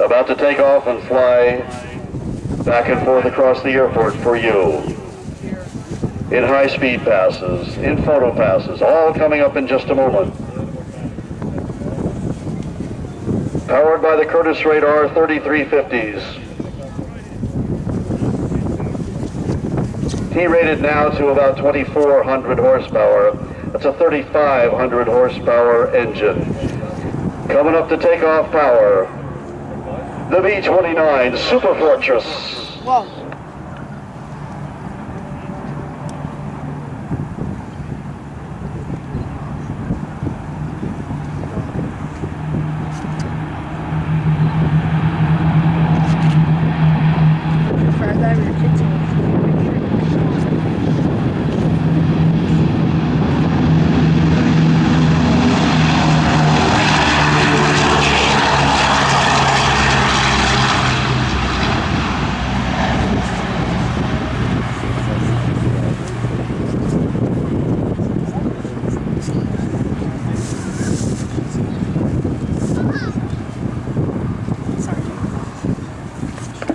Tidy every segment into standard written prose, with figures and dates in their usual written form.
about to take off and fly back and forth across the airport for you. In high-speed passes, in photo passes, all coming up in just a moment. Powered by the Curtiss Radar 3350s. T-rated now to about 2,400 horsepower. That's a 3,500 horsepower engine. Coming up to take off power, the B-29 Superfortress. Whoa.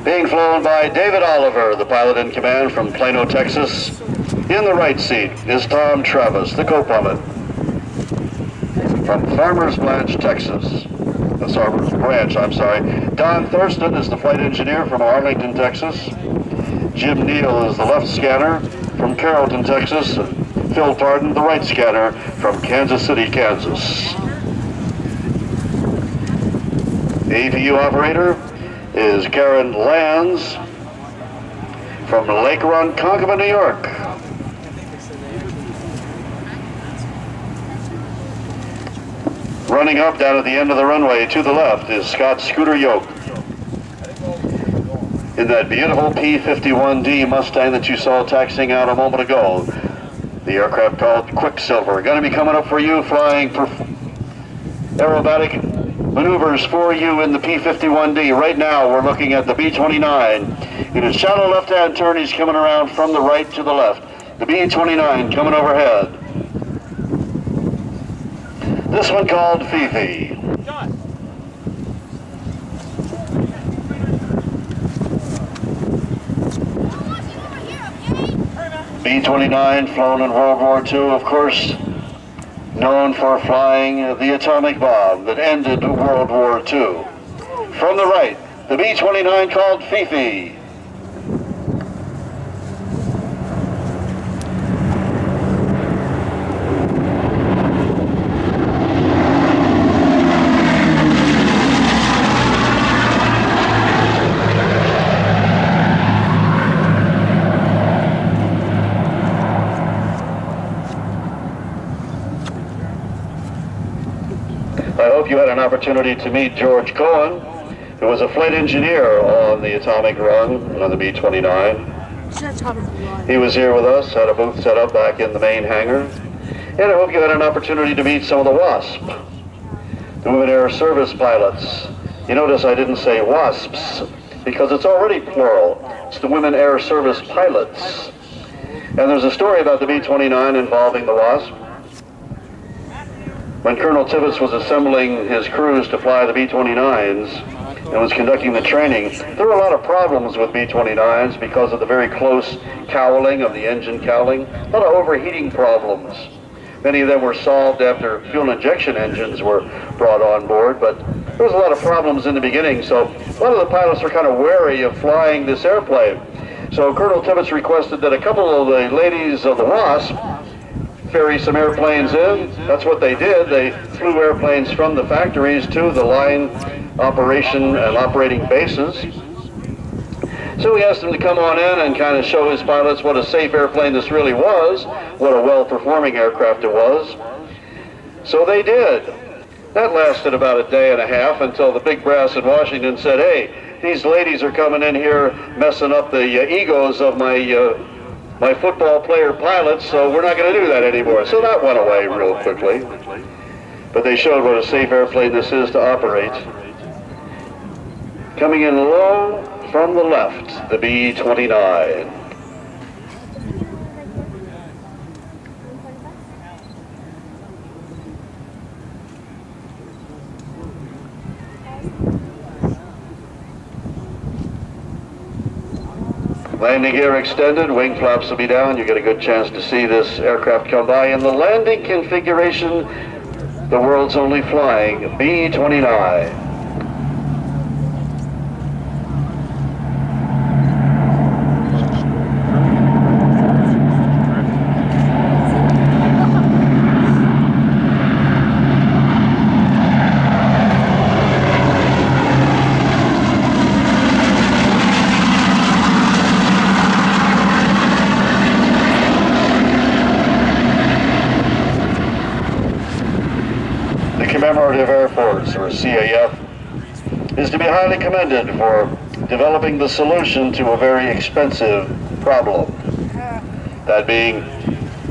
Being flown by David Oliver, the pilot in command from Plano, Texas. In the right seat is Tom Travis, the co-pilot. From Farmers Branch, Texas. Farmers Branch, I'm sorry. Don Thurston is the flight engineer from Arlington, Texas. Jim Neal is the left scanner from Carrollton, Texas. And Phil Pardon, the right scanner from Kansas City, Kansas. The APU operator is Karen Lands from Lake Ronkonkoma, New York. Running up down at the end of the runway to the left is Scott Scooter Yoke. In that beautiful P-51D Mustang that you saw taxiing out a moment ago, the aircraft called Quicksilver. Going to be coming up for you, flying aerobatic maneuvers for you in the P-51D. Right now, we're looking at the B-29. In a shallow left-hand turn, he's coming around from the right to the left. The B-29 coming overhead. This one called Fifi. B-29 flown in World War II, of course, known for flying the atomic bomb that ended World War II. From the right, the B-29 called Fifi. I hope you had an opportunity to meet George Cohen, who was a flight engineer on the atomic run on the B-29. He was here with us, had a booth set up back in the main hangar. And I hope you had an opportunity to meet some of the WASP, the Women Air Service pilots. You notice I didn't say WASPs, because it's already plural. It's the Women Air Service pilots. And there's a story about the B-29 involving the WASP. When Colonel Tibbets was assembling his crews to fly the B-29s and was conducting the training, there were a lot of problems with B-29s because of the very close cowling of the engine cowling, a lot of overheating problems. Many of them were solved after fuel injection engines were brought on board, but there was a lot of problems in the beginning, so a lot of the pilots were kind of wary of flying this airplane. So Colonel Tibbets requested that a couple of the ladies of the WASP ferry some airplanes in. That's what they did. They flew airplanes from the factories to the line operation and operating bases. So we asked him to come on in and kind of show his pilots what a safe airplane this really was, what a well-performing aircraft it was. So they did. That lasted about a day and a half until the big brass in Washington said, hey, these ladies are coming in here messing up the egos of my football player pilots, so we're not going to do that anymore. So that went away real quickly. But they showed what a safe airplane this is to operate. Coming in low from the left, the B-29. Landing gear extended, wing flaps will be down. You get a good chance to see this aircraft come by in the landing configuration, the world's only flying B-29. Commemorative Air Force, or CAF, is to be highly commended for developing the solution to a very expensive problem. That being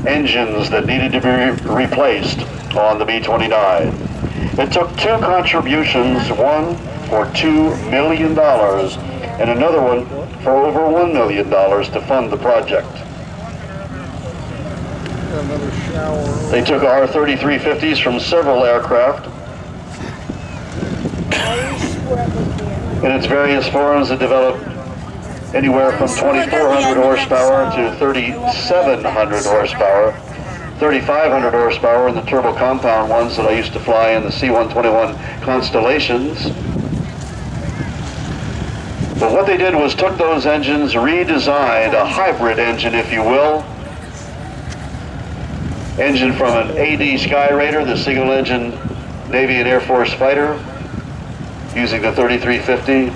engines that needed to be replaced on the B-29. It took two contributions, one for $2 million and another one for over $1 million to fund the project. They took R-3350s from several aircraft in its various forms that developed anywhere from 2,400 horsepower to 3,700 horsepower, 3,500 horsepower in the turbo compound ones that I used to fly in the C-121 Constellations. But what they did was took those engines, redesigned a hybrid engine, if you will, engine from an AD Skyraider, the single engine Navy and Air Force fighter, using the 3350,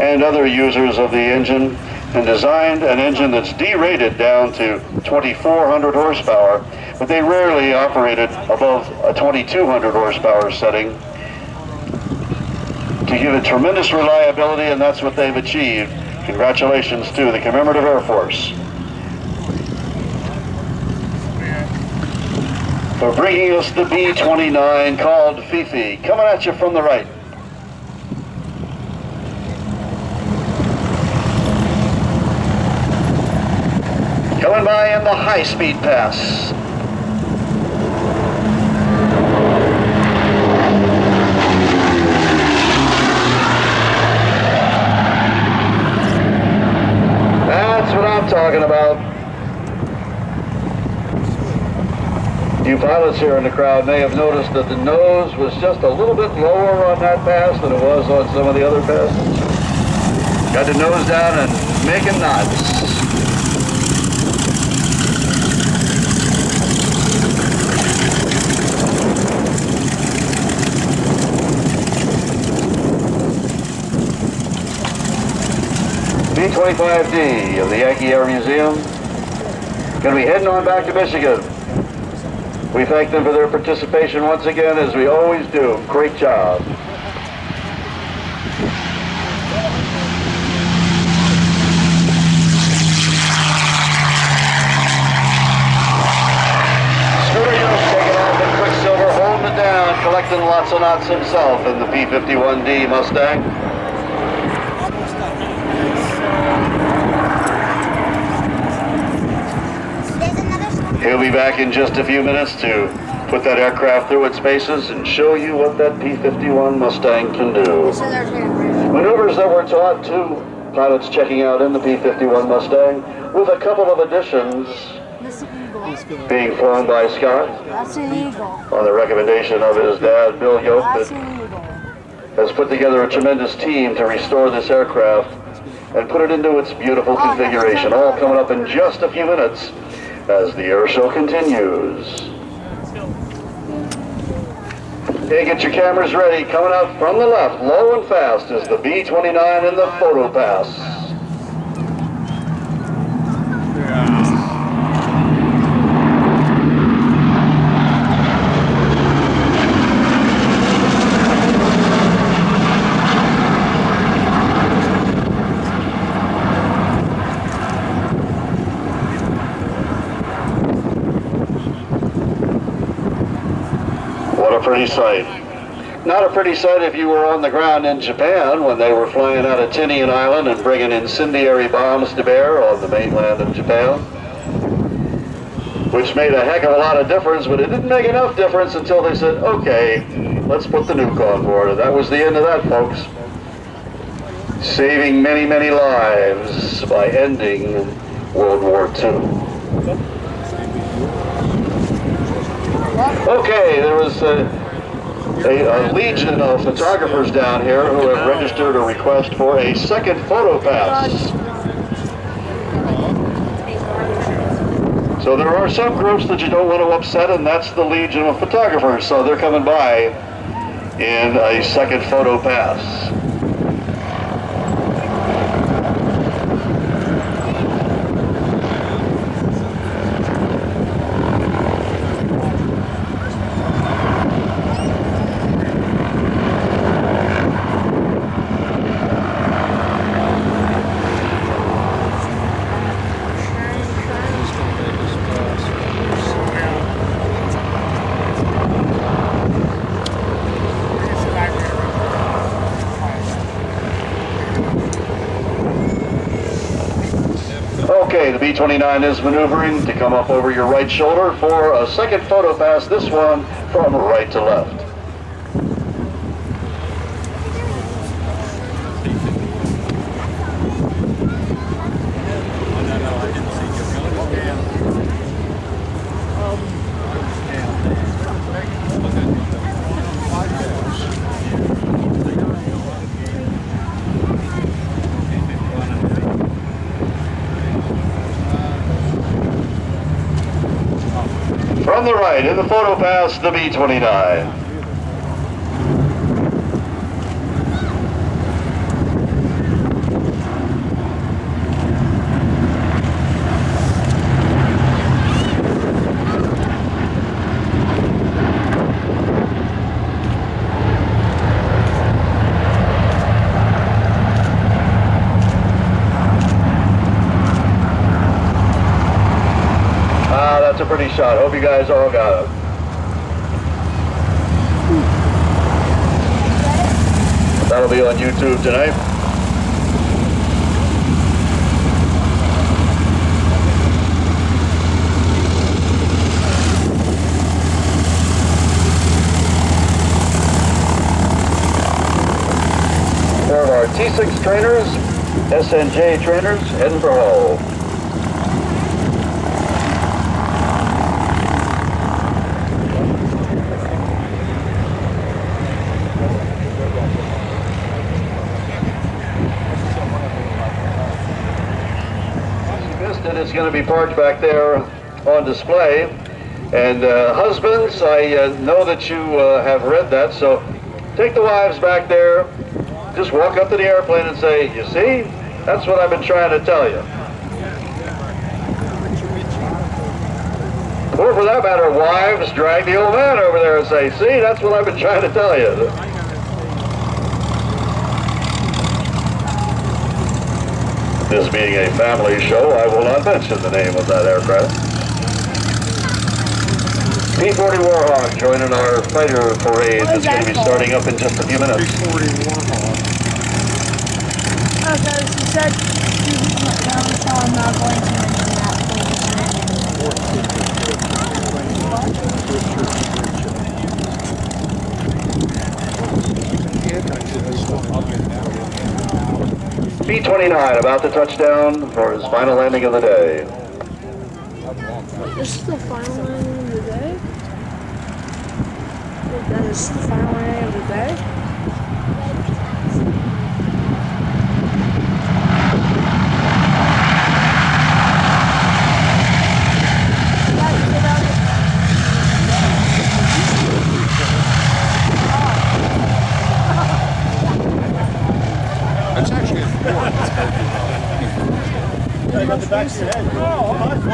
and other users of the engine, and designed an engine that's derated down to 2,400 horsepower, but they rarely operated above a 2,200 horsepower setting to give it tremendous reliability, and that's what they've achieved. Congratulations to the Commemorative Air Force for bringing us the B-29 called Fifi, coming at you from the right. Coming by in the high-speed pass. That's what I'm talking about. You pilots here in the crowd may have noticed that the nose was just a little bit lower on that pass than it was on some of the other passes. Got the nose down and making knots. B-25D of the Yankee Air Museum going to be heading on back to Michigan. We thank them for their participation once again, as we always do. Great job. Scooter Yost taking off in Quicksilver, holding it down, collecting lots of knots himself in the P-51D Mustang. He'll be back in just a few minutes to put that aircraft through its paces and show you what that P-51 Mustang can do. Maneuvers that were taught to pilots checking out in the P-51 Mustang, with a couple of additions being flown by Scott on the recommendation of his dad, Bill Yoke, that has put together a tremendous team to restore this aircraft and put it into its beautiful configuration. All coming up in just a few minutes as the air show continues. Okay, get your cameras ready. Coming out from the left, low and fast, is the B-29 in the photo pass. Pretty sight. Not a pretty sight if you were on the ground in Japan when they were flying out of Tinian Island and bringing incendiary bombs to bear on the mainland of Japan, which made a heck of a lot of difference, but it didn't make enough difference until they said, okay, let's put the nuke on board, and that was the end of that, folks. saving many, many lives by ending World War II. Okay, there was a legion of photographers down here who have registered a request for a second photo pass. So there are some groups that you don't want to upset, and that's the legion of photographers. So they're coming by in a second photo pass. Okay, the B-29 is maneuvering to come up over your right shoulder for a second photo pass, this one from right to left. From the right, in the photo pass, the B-29. That's a pretty shot. Hope you guys all got it. That'll be on YouTube tonight. There are our T6 trainers, SNJ trainers, heading for Hull. It's going to be parked back there on display. And husbands, I know that you have read that, so take the wives back there, just walk up to the airplane and say, you see, that's what I've been trying to tell you. Or for that matter, wives, drag the old man over there and say, see, that's what I've been trying to tell you. This being a family show, I will not mention the name of that aircraft. P-40 Warhawk joining our fighter parade that's going to be starting up in just a few minutes. P-40 Warhawk. Okay, she said she was down, so I'm not going to mention that. B-29 about to touch down for his final landing of the day. This is the final landing of the day? That is the final landing of the day? That's actually important.